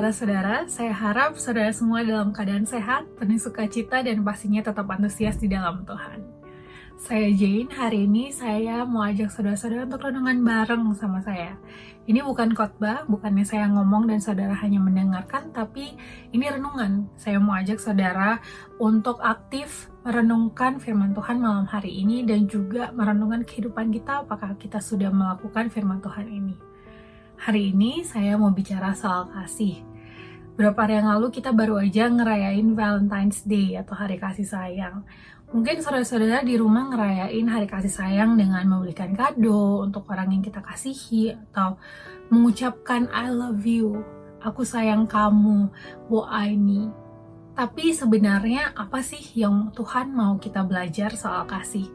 saudara-saudara, saya harap saudara semua dalam keadaan sehat, penuh sukacita, dan pastinya tetap antusias di dalam Tuhan. Saya Jane, hari ini saya mau ajak saudara-saudara untuk renungan bareng sama saya. Ini bukan khotbah, bukannya saya ngomong dan saudara hanya mendengarkan, tapi ini renungan. Saya mau ajak saudara untuk aktif merenungkan firman Tuhan malam hari ini dan juga merenungkan kehidupan kita, apakah kita sudah melakukan firman Tuhan ini. Hari ini saya mau bicara soal kasih. Beberapa hari yang lalu kita baru aja ngerayain Valentine's Day atau Hari Kasih Sayang. Mungkin saudara-saudara di rumah ngerayain Hari Kasih Sayang dengan membelikan kado untuk orang yang kita kasihi atau mengucapkan I love you, aku sayang kamu, wo aini. Tapi sebenarnya apa sih yang Tuhan mau kita belajar soal kasih?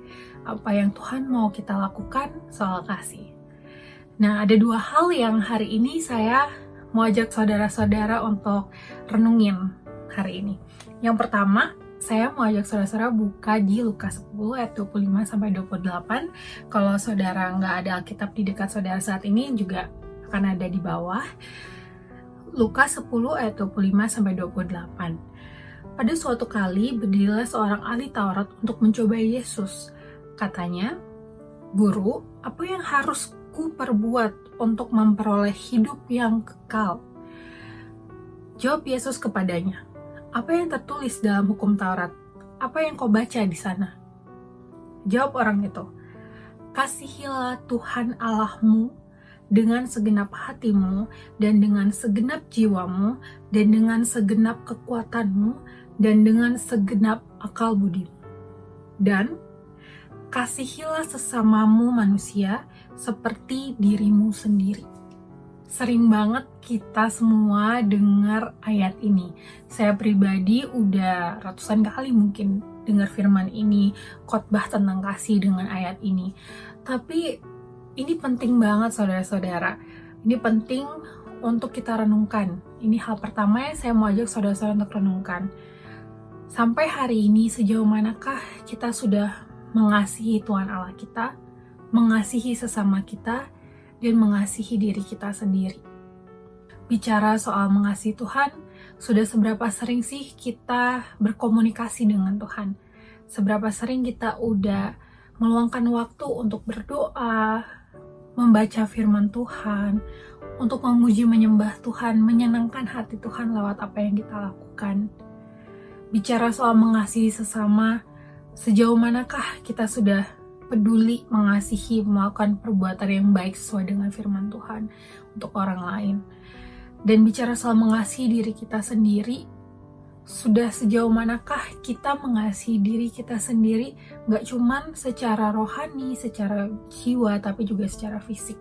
Apa yang Tuhan mau kita lakukan soal kasih? Nah, ada dua hal yang hari ini saya mau ajak saudara-saudara untuk renungin hari ini. Yang pertama, saya mau ajak saudara-saudara buka di Lukas 10 ayat 25-28. Kalau saudara nggak ada Alkitab di dekat saudara saat ini juga akan ada di bawah. Lukas 10 ayat 25-28. Pada suatu kali berdirilah seorang ahli Taurat untuk mencobai Yesus. Katanya, "Guru, apa yang harus ku perbuat untuk memperoleh hidup yang kekal?" Jawab Yesus kepadanya, "Apa yang tertulis dalam hukum Taurat? Apa yang kau baca di sana?" Jawab orang itu, "Kasihilah Tuhan Allahmu dengan segenap hatimu, dan dengan segenap jiwamu, dan dengan segenap kekuatanmu, dan dengan segenap akal budimu. Dan kasihilah sesamamu manusia seperti dirimu sendiri." Sering banget kita semua dengar ayat ini. Saya pribadi udah ratusan kali mungkin dengar firman ini, khotbah tentang kasih dengan ayat ini. Tapi ini penting banget saudara-saudara. Ini penting untuk kita renungkan. Ini hal pertama yang saya mau ajak saudara-saudara untuk renungkan. Sampai hari ini sejauh manakah kita sudah mengasihi Tuhan Allah kita, mengasihi sesama kita, dan mengasihi diri kita sendiri. Bicara soal mengasihi Tuhan, sudah seberapa sering sih kita berkomunikasi dengan Tuhan? Seberapa sering kita udah meluangkan waktu untuk berdoa, membaca firman Tuhan, untuk memuji menyembah Tuhan, menyenangkan hati Tuhan lewat apa yang kita lakukan. Bicara soal mengasihi sesama, sejauh manakah kita sudah peduli mengasihi, melakukan perbuatan yang baik sesuai dengan firman Tuhan untuk orang lain. Dan bicara soal mengasihi diri kita sendiri, sudah sejauh manakah kita mengasihi diri kita sendiri, gak cuman secara rohani, secara jiwa, tapi juga secara fisik.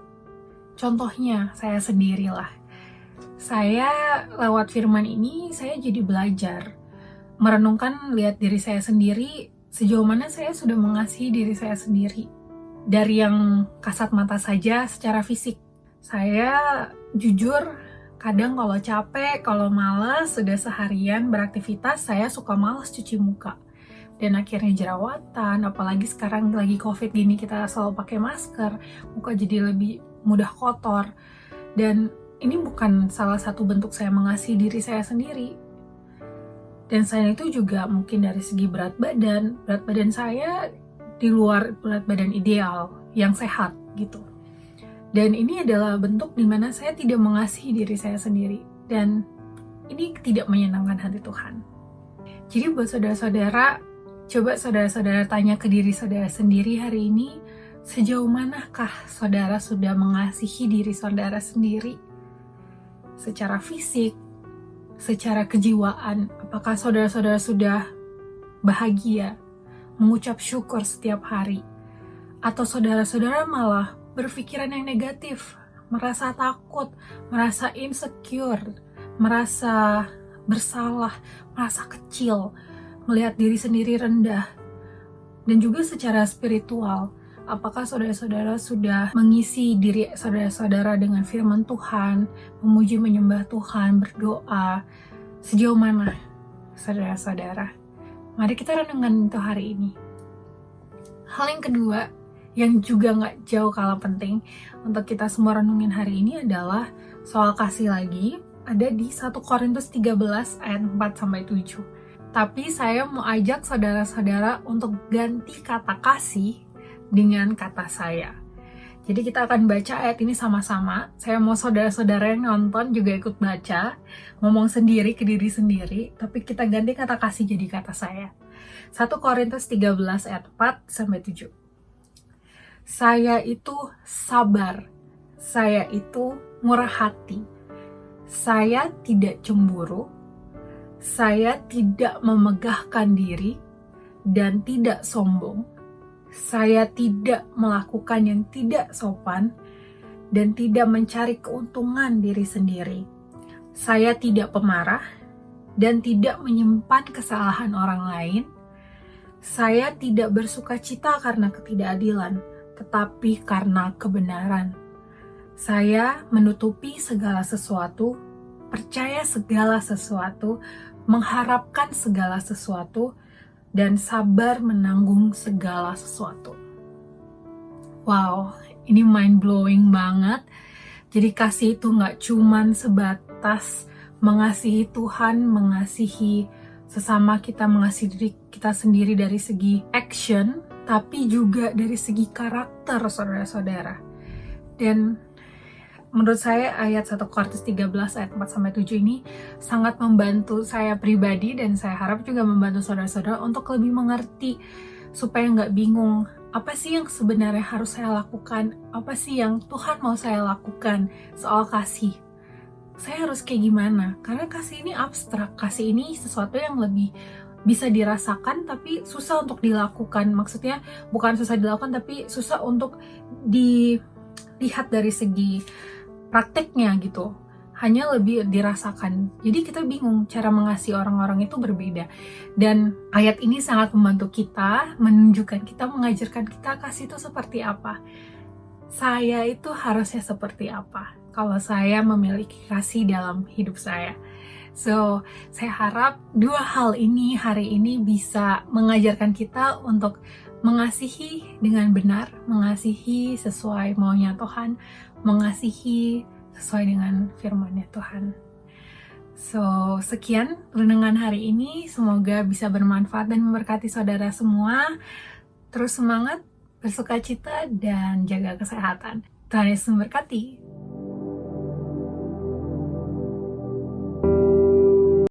Contohnya, saya sendirilah. Saya lewat firman ini, saya jadi belajar merenungkan, lihat diri saya sendiri, sejauh mana saya sudah mengasihi diri saya sendiri. Dari yang kasat mata saja secara fisik. Saya jujur, kadang kalau capek, kalau malas, sudah seharian beraktivitas, saya suka malas cuci muka. Dan akhirnya jerawatan, apalagi sekarang lagi COVID gini, kita selalu pakai masker, muka jadi lebih mudah kotor. Dan ini bukan salah satu bentuk saya mengasihi diri saya sendiri. Dan selain itu juga mungkin dari segi berat badan saya di luar berat badan ideal, yang sehat gitu. Dan ini adalah bentuk dimana saya tidak mengasihi diri saya sendiri. Dan ini tidak menyenangkan hati Tuhan. Jadi buat saudara-saudara, coba saudara-saudara tanya ke diri saudara sendiri hari ini, sejauh manakah saudara sudah mengasihi diri saudara sendiri? Secara fisik, secara kejiwaan, apakah saudara-saudara sudah bahagia, mengucap syukur setiap hari? Atau saudara-saudara malah berpikiran yang negatif, merasa takut, merasa insecure, merasa bersalah, merasa kecil, melihat diri sendiri rendah? Dan juga secara spiritual, apakah saudara-saudara sudah mengisi diri saudara-saudara dengan firman Tuhan, memuji menyembah Tuhan, berdoa? Sejauh mana saudara-saudara? Mari kita renungkan itu hari ini. Hal yang kedua, yang juga gak jauh kalah penting untuk kita semua renungin hari ini adalah soal kasih lagi. ada di 1 Korintus 13 ayat 4-7. Tapi saya mau ajak saudara-saudara untuk ganti kata kasih dengan kata saya. Jadi kita akan baca ayat ini sama-sama. Saya mau saudara-saudara yang nonton juga ikut baca, ngomong sendiri ke diri sendiri, tapi kita ganti kata kasih jadi kata saya. 1 Korintus 13 ayat 4-7. Saya itu sabar, saya itu murah hati, saya tidak cemburu, saya tidak memegahkan diri, dan tidak sombong. Saya tidak melakukan yang tidak sopan dan tidak mencari keuntungan diri sendiri. Saya tidak pemarah dan tidak menyimpan kesalahan orang lain. Saya tidak bersukacita karena ketidakadilan, tetapi karena kebenaran. Saya menutupi segala sesuatu, percaya segala sesuatu, mengharapkan segala sesuatu, dan sabar menanggung segala sesuatu. Wow, ini mind-blowing banget. Jadi kasih itu gak cuman sebatas mengasihi Tuhan, mengasihi sesama kita, mengasihi diri kita sendiri dari segi action, tapi juga dari segi karakter, saudara-saudara. Dan menurut saya ayat 1 Korintus 13 ayat 4-7 ini sangat membantu saya pribadi, dan saya harap juga membantu saudara-saudara untuk lebih mengerti supaya nggak bingung apa sih yang sebenarnya harus saya lakukan, apa sih yang Tuhan mau saya lakukan soal kasih. Saya harus kayak gimana? Karena kasih ini abstrak, kasih ini sesuatu yang lebih bisa dirasakan tapi susah untuk dilakukan. Maksudnya bukan susah dilakukan tapi susah untuk dilihat dari segi prakteknya gitu, hanya lebih dirasakan. Jadi kita bingung cara mengasihi orang-orang itu berbeda. Dan ayat ini sangat membantu kita, menunjukkan kita, mengajarkan kita kasih itu seperti apa. Saya itu harusnya seperti apa kalau saya memiliki kasih dalam hidup saya. So, saya harap dua hal ini hari ini bisa mengajarkan kita untuk mengasihi dengan benar, mengasihi sesuai maunya Tuhan, mengasihi sesuai dengan firman-Nya Tuhan. So, sekian renungan hari ini. Semoga bisa bermanfaat dan memberkati saudara semua. Terus semangat, bersukacita, dan jaga kesehatan. Tuhan Yesus memberkati.